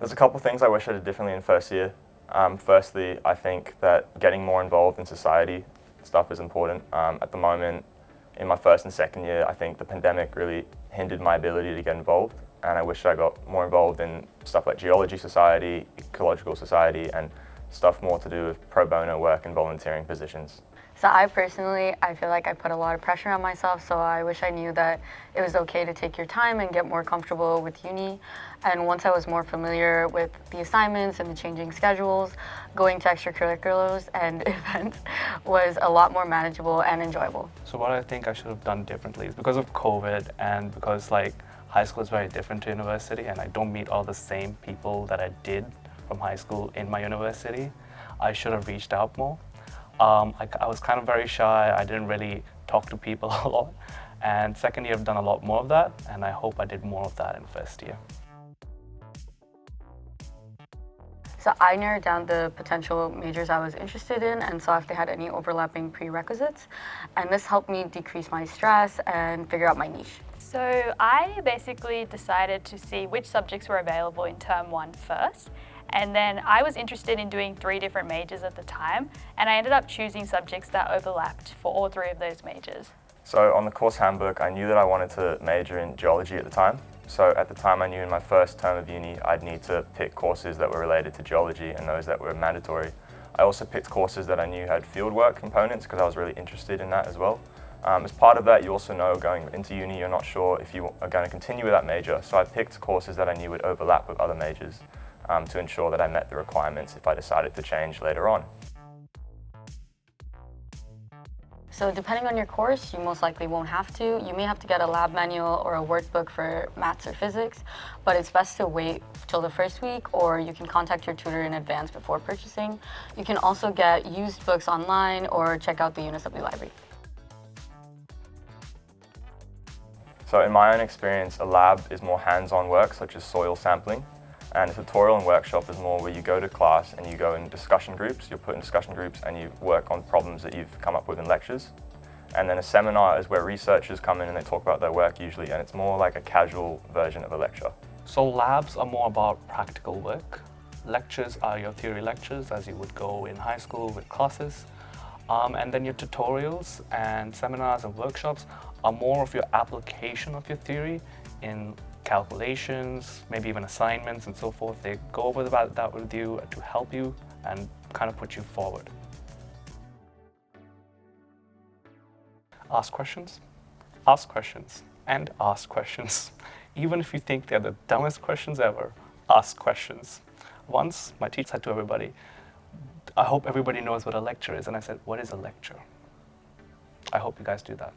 There's a couple of things I wish I did differently in first year. Firstly, I think that getting more involved in society stuff is important. At the moment, in my first and second year, I think the pandemic really hindered my ability to get involved, and I wish I got more involved in stuff like geology society, ecological society, and stuff more to do with pro bono work and volunteering positions. So I feel like I put a lot of pressure on myself, so I wish I knew that it was okay to take your time and get more comfortable with uni. And once I was more familiar with the assignments and the changing schedules, going to extracurriculars and events was a lot more manageable and enjoyable. So what I think I should have done differently is because of COVID and because high school is very different to university and I don't meet all the same people that I did from high school in my university, I should have reached out more. I was kind of very shy, I didn't really talk to people a lot, and second year I've done a lot more of that, and I hope I did more of that in first year. So I narrowed down the potential majors I was interested in and saw if they had any overlapping prerequisites, and this helped me decrease my stress and figure out my niche. So I basically decided to see which subjects were available in term 1 first. And then I was interested in doing 3 different majors at the time, and I ended up choosing subjects that overlapped for all 3 of those majors. So on the course handbook, I knew that I wanted to major in geology at the time. So at the time I knew in my first term of uni, I'd need to pick courses that were related to geology and those that were mandatory. I also picked courses that I knew had fieldwork components because I was really interested in that as well. As part of that, you also know going into uni, you're not sure if you are going to continue with that major. So I picked courses that I knew would overlap with other majors. To ensure that I met the requirements if I decided to change later on. So depending on your course, you most likely won't have to. You may have to get a lab manual or a workbook for maths or physics, but it's best to wait till the first week, or you can contact your tutor in advance before purchasing. You can also get used books online or check out the UNSW library. So in my own experience, a lab is more hands-on work such as soil sampling. And a tutorial and workshop is more where you go to class and you go in discussion groups, you're put in discussion groups and you work on problems that you've come up with in lectures. And then a seminar is where researchers come in and they talk about their work usually, and it's more like a casual version of a lecture. So labs are more about practical work. Lectures are your theory lectures as you would go in high school with classes. And then your tutorials and seminars and workshops are more of your application of your theory in calculations, maybe even assignments and so forth. They go over that with you to help you and kind of put you forward. Ask questions, and ask questions. Even if you think they're the dumbest questions ever, ask questions. Once, my teacher said to everybody, I hope everybody knows what a lecture is. And I said, what is a lecture? I hope you guys do that.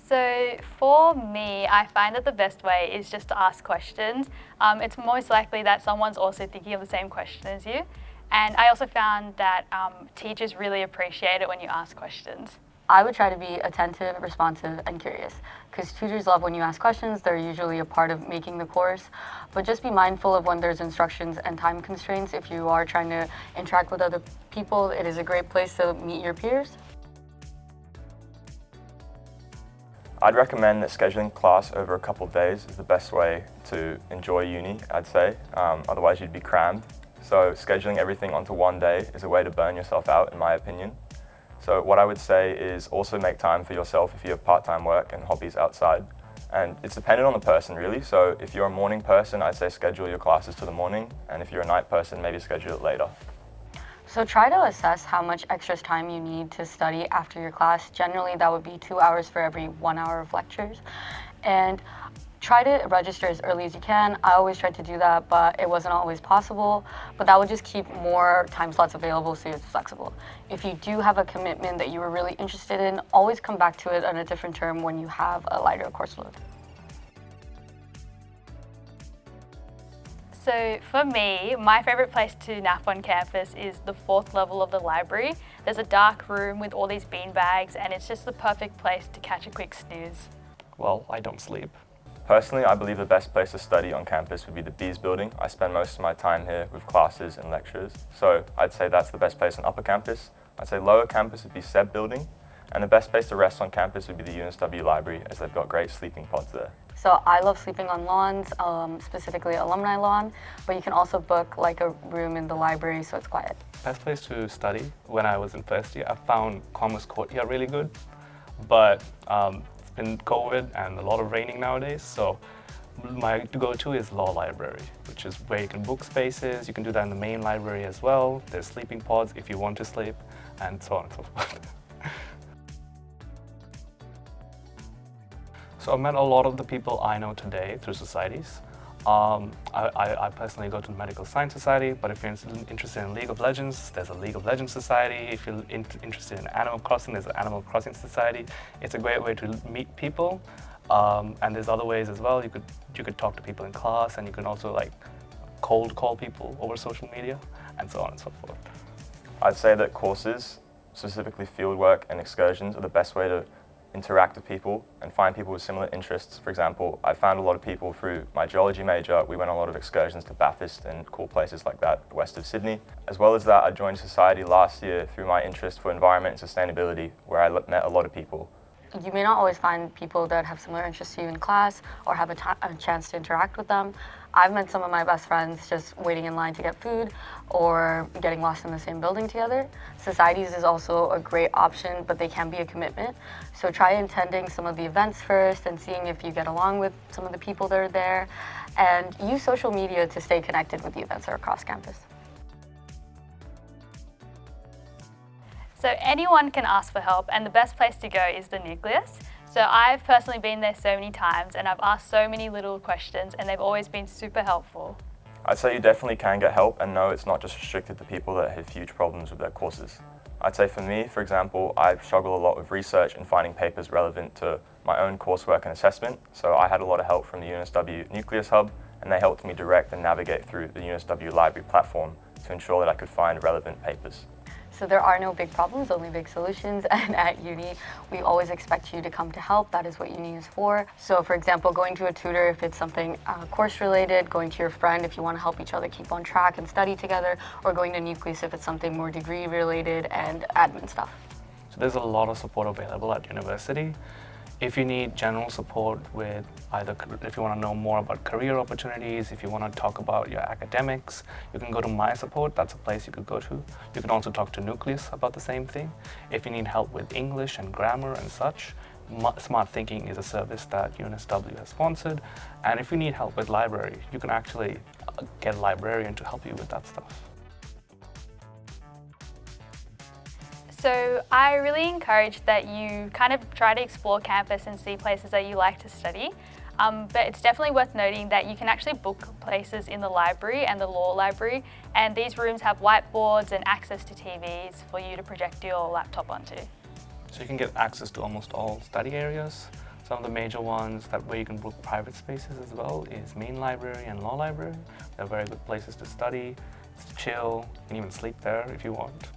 So for me, I find that the best way is just to ask questions. It's most likely that someone's also thinking of the same question as you. And I also found that teachers really appreciate it when you ask questions. I would try to be attentive, responsive, and curious, because tutors love when you ask questions. They're usually a part of making the course. But just be mindful of when there's instructions and time constraints. If you are trying to interact with other people, it is a great place to meet your peers. I'd recommend that scheduling class over a couple of days is the best way to enjoy uni, I'd say. Otherwise you'd be crammed. So scheduling everything onto one day is a way to burn yourself out, in my opinion. So what I would say is also make time for yourself if you have part-time work and hobbies outside. And it's dependent on the person really. So if you're a morning person, I'd say schedule your classes to the morning. And if you're a night person, maybe schedule it later. So try to assess how much extra time you need to study after your class. Generally, that would be 2 hours for every 1 hour of lectures. And try to register as early as you can. I always tried to do that, but it wasn't always possible. But that would just keep more time slots available so it's flexible. If you do have a commitment that you were really interested in, always come back to it on a different term when you have a lighter course load. So for me, my favourite place to nap on campus is the 4th level of the library. There's a dark room with all these beanbags and it's just the perfect place to catch a quick snooze. Well, I don't sleep. Personally, I believe the best place to study on campus would be the Bees building. I spend most of my time here with classes and lectures. So I'd say that's the best place on upper campus. I'd say lower campus would be Seb building. And the best place to rest on campus would be the UNSW library, as they've got great sleeping pods there. So I love sleeping on lawns, specifically alumni lawn, but you can also book like a room in the library so it's quiet. Best place to study when I was in first year, I found Commerce Courtyard really good, but it's been COVID and a lot of raining nowadays, so my go-to is Law Library, which is where you can book spaces. You can do that in the main library as well. There's sleeping pods if you want to sleep, and so on and so forth. So I met a lot of the people I know today through societies. I personally go to the Medical Science Society, but if you're interested in League of Legends, there's a League of Legends Society. If you're interested in Animal Crossing, there's an Animal Crossing Society. It's a great way to meet people. And there's other ways as well. You could talk to people in class, and you can also like cold call people over social media, and so on and so forth. I'd say that courses, specifically fieldwork and excursions, are the best way to interact with people and find people with similar interests. For example, I found a lot of people through my geology major. We went on a lot of excursions to Bathurst and cool places like that west of Sydney. As well as that, I joined society last year through my interest for environment and sustainability, where I met a lot of people. You may not always find people that have similar interests to you in class or have a chance to interact with them. I've met some of my best friends just waiting in line to get food or getting lost in the same building together. Societies is also a great option, but they can be a commitment. So try attending some of the events first and seeing if you get along with some of the people that are there, and use social media to stay connected with the events that are across campus. So anyone can ask for help, and the best place to go is the nucleus. So I've personally been there so many times, and I've asked so many little questions, and they've always been super helpful. I'd say you definitely can get help, and no, it's not just restricted to people that have huge problems with their courses. I'd say for me, for example, I struggle a lot with research and finding papers relevant to my own coursework and assessment, so I had a lot of help from the UNSW Nucleus Hub, and they helped me direct and navigate through the UNSW library platform to ensure that I could find relevant papers. So there are no big problems, only big solutions. And at uni, we always expect you to come to help. That is what uni is for. So for example, going to a tutor if it's something course related, going to your friend if you want to help each other keep on track and study together, or going to Nucleus if it's something more degree related and admin stuff. So there's a lot of support available at university. If you need general support with either, if you want to know more about career opportunities, if you want to talk about your academics, you can go to My Support. That's a place you could go to. You can also talk to Nucleus about the same thing. If you need help with English and grammar and such, Smart Thinking is a service that UNSW has sponsored. And if you need help with library, you can actually get a librarian to help you with that stuff. So I really encourage that you kind of try to explore campus and see places that you like to study. But it's definitely worth noting that you can actually book places in the library and the law library, and these rooms have whiteboards and access to TVs for you to project your laptop onto. So you can get access to almost all study areas. Some of the major ones where you can book private spaces as well is main library and law library. They're very good places to study, to chill, and even sleep there if you want.